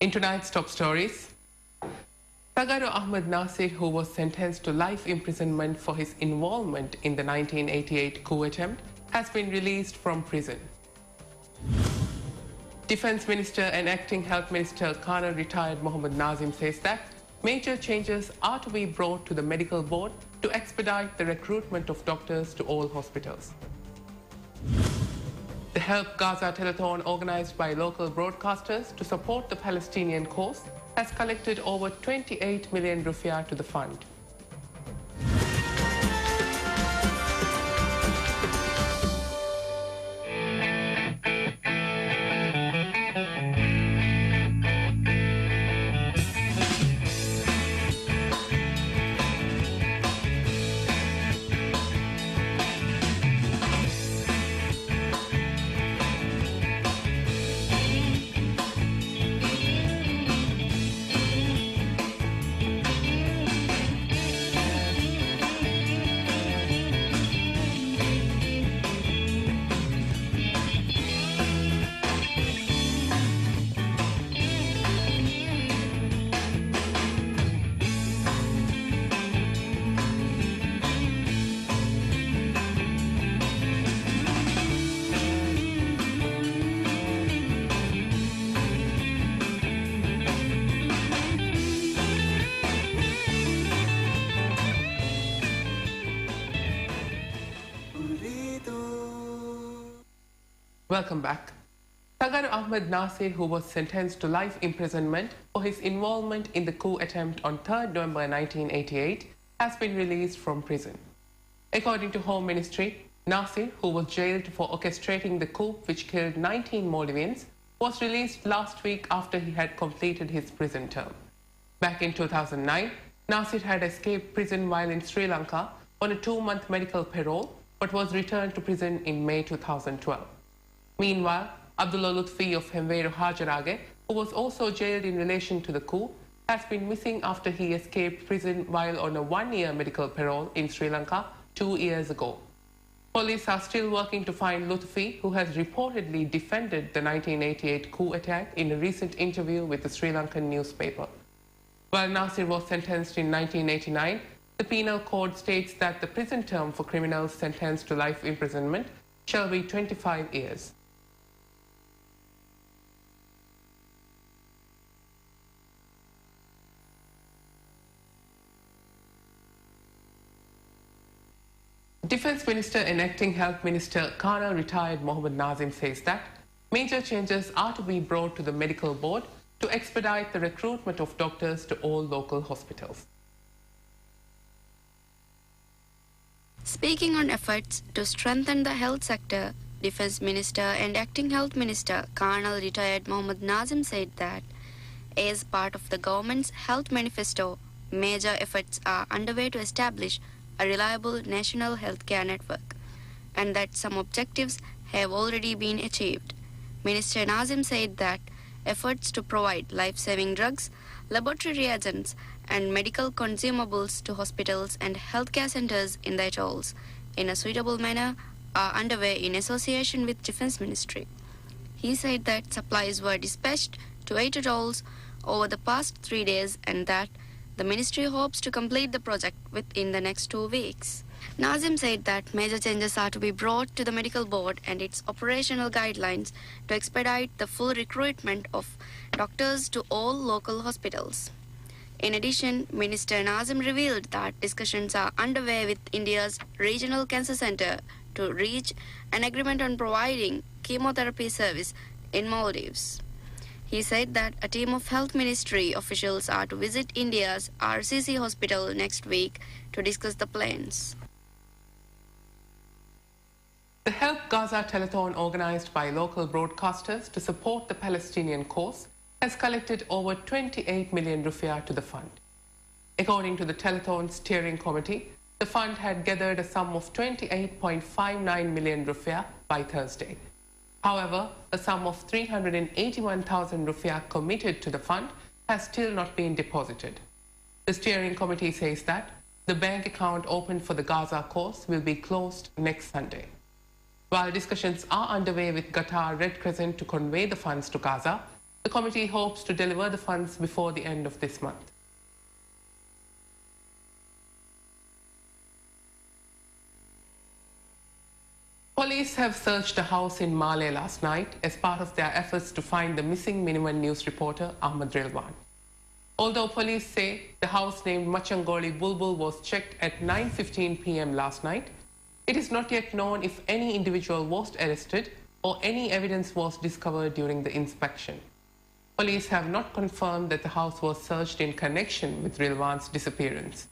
In tonight's top stories, Tagaro Ahmed Nasir, who was sentenced to life imprisonment for his involvement in the 1988 coup attempt, has been released from prison. Defense Minister and Acting Health Minister Colonel retired Mohammad Nazim says that major changes are to be brought to the medical board to expedite the recruitment of doctors to all hospitals. The Help Gaza telethon, organized by local broadcasters to support the Palestinian cause, has collected over 28 million rupiah to the fund. Welcome back. Tagaro Ahmed Nasir, who was sentenced to life imprisonment for his involvement in the coup attempt on 3rd November 1988, has been released from prison. According to Home Ministry, Nasir, who was jailed for orchestrating the coup which killed 19 Maldivians, was released last week after he had completed his prison term. Back in 2009, Nasir had escaped prison while in Sri Lanka on a 2-month medical parole, but was returned to prison in May 2012. Meanwhile, Abdullah Lutfi of Hemveru Hajarage, who was also jailed in relation to the coup, has been missing after he escaped prison while on a 1-year medical parole in Sri Lanka 2 years ago. Police are still working to find Lutfi, who has reportedly defended the 1988 coup attack in a recent interview with the Sri Lankan newspaper. While Nasir was sentenced in 1989, the penal code states that the prison term for criminals sentenced to life imprisonment shall be 25 years. Defense Minister and Acting Health Minister Colonel retired Mohammad Nazim says that major changes are to be brought to the medical board to expedite the recruitment of doctors to all local hospitals. Speaking on efforts to strengthen the health sector, Defense Minister and Acting Health Minister Colonel retired Mohammad Nazim said that as part of the government's health manifesto, major efforts are underway to establish a reliable national healthcare network, and that some objectives have already been achieved. Minister Nazim said that efforts to provide life-saving drugs, laboratory reagents, and medical consumables to hospitals and healthcare centers in the atolls in a suitable manner are underway in association with Defense Ministry. He said that supplies were dispatched to 8 atolls over the past 3 days and that the ministry hopes to complete the project within the next 2 weeks. Nazim said that major changes are to be brought to the medical board and its operational guidelines to expedite the full recruitment of doctors to all local hospitals. In addition, Minister Nazim revealed that discussions are underway with India's regional cancer center to reach an agreement on providing chemotherapy service in Maldives. He said that a team of health ministry officials are to visit India's RCC hospital next week to discuss the plans. The Help Gaza telethon, organized by local broadcasters to support the Palestinian cause, has collected over 28 million rupiah to the fund. According to the telethon steering committee, the fund had gathered a sum of 28.59 million rupiah by Thursday. However, a sum of 381,000 rupiah committed to the fund has still not been deposited. The steering committee says that the bank account opened for the Gaza cause will be closed next Sunday. While discussions are underway with Qatar Red Crescent to convey the funds to Gaza, The committee hopes to deliver the funds before the end of this month. Police have searched a house in Malé last night as part of their efforts to find the missing Miniman News reporter Ahmad Rilwan. Although police say the house named Machangoli Bulbul was checked at 9:15 p.m. last night, it is not yet known if any individual was arrested or any evidence was discovered during the inspection. Police have not confirmed that the house was searched in connection with Rilwan's disappearance.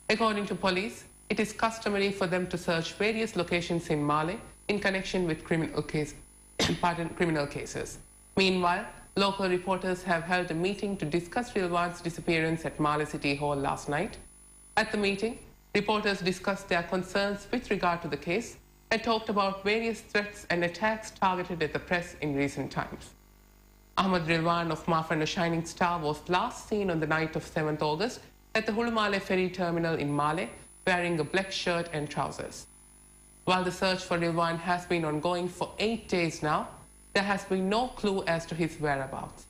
According to police, it is customary for them to search various locations in Malé in connection with criminal cases. Meanwhile, local reporters have held a meeting to discuss Rilwan's disappearance at Malé City Hall last night. At the meeting, reporters discussed their concerns with regard to the case and talked about various threats and attacks targeted at the press in recent times. Ahmad Rilwan of Mafan, a Shining Star, was last seen on the night of 7th August at the Hulumale ferry terminal in Malé, wearing a black shirt and trousers. While the search for Rilwan has been ongoing for 8 days now, there has been no clue as to his whereabouts.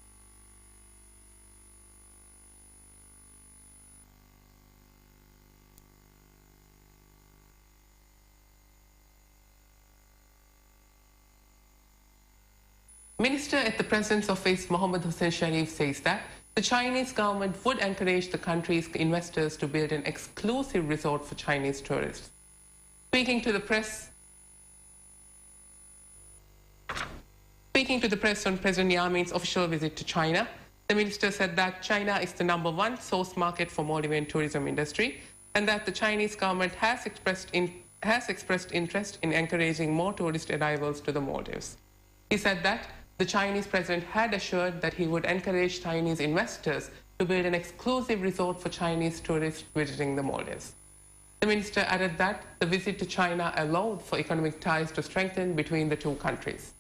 Minister at the President's Office, Mohammad Hussein Sharif, says that the Chinese government would encourage the country's investors to build an exclusive resort for Chinese tourists. Speaking to the press on President Yamin's official visit to China, the minister said that China is the #1 source market for Maldivian tourism industry and that the Chinese government has expressed interest in encouraging more tourist arrivals to the Maldives. He said that the Chinese president had assured that he would encourage Chinese investors to build an exclusive resort for Chinese tourists visiting the Maldives. The minister added that the visit to China allowed for economic ties to strengthen between the two countries.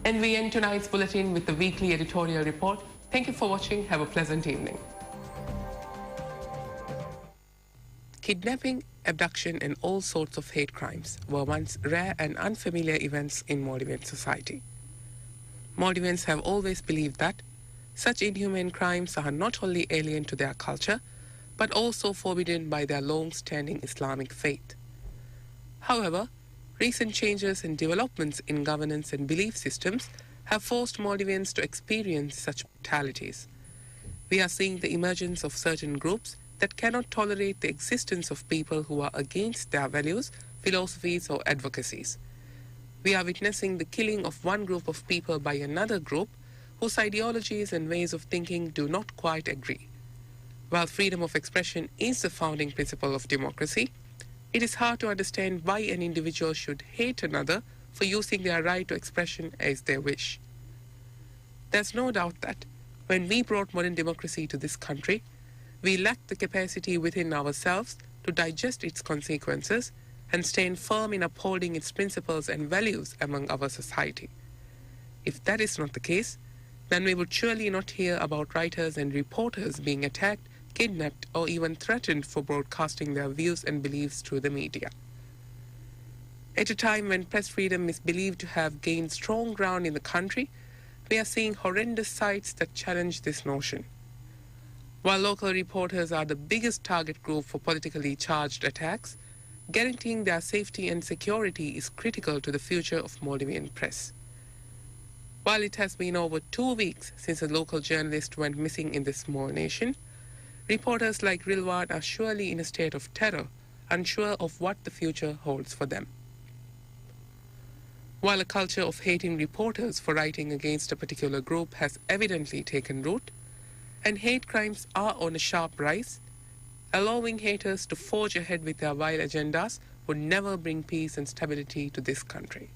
And we end tonight's bulletin with the weekly editorial report. Thank you for watching. Have a pleasant evening. Kidnapping, abduction, and all sorts of hate crimes were once rare and unfamiliar events in Maldivian society. Maldivians have always believed that such inhumane crimes are not only alien to their culture, but also forbidden by their long-standing Islamic faith. However, recent changes and developments in governance and belief systems have forced Maldivians to experience such brutalities. We are seeing the emergence of certain groups that cannot tolerate the existence of people who are against their values, philosophies, or advocacies. We are witnessing the killing of one group of people by another group whose ideologies and ways of thinking do not quite agree. While freedom of expression is the founding principle of democracy, it is hard to understand why an individual should hate another for using their right to expression as they wish. There's no doubt that when we brought modern democracy to this country, we lacked the capacity within ourselves to digest its consequences and stand firm in upholding its principles and values among our society. If that is not the case, then we would surely not hear about writers and reporters being attacked, kidnapped, or even threatened for broadcasting their views and beliefs through the media. At a time when press freedom is believed to have gained strong ground in the country, we are seeing horrendous sights that challenge this notion. While local reporters are the biggest target group for politically charged attacks, guaranteeing their safety and security is critical to the future of Maldivian press. While it has been over 2 weeks since a local journalist went missing in this small nation, reporters like Rilwan are surely in a state of terror, unsure of what the future holds for them. While a culture of hating reporters for writing against a particular group has evidently taken root, and hate crimes are on a sharp rise, allowing haters to forge ahead with their vile agendas would never bring peace and stability to this country.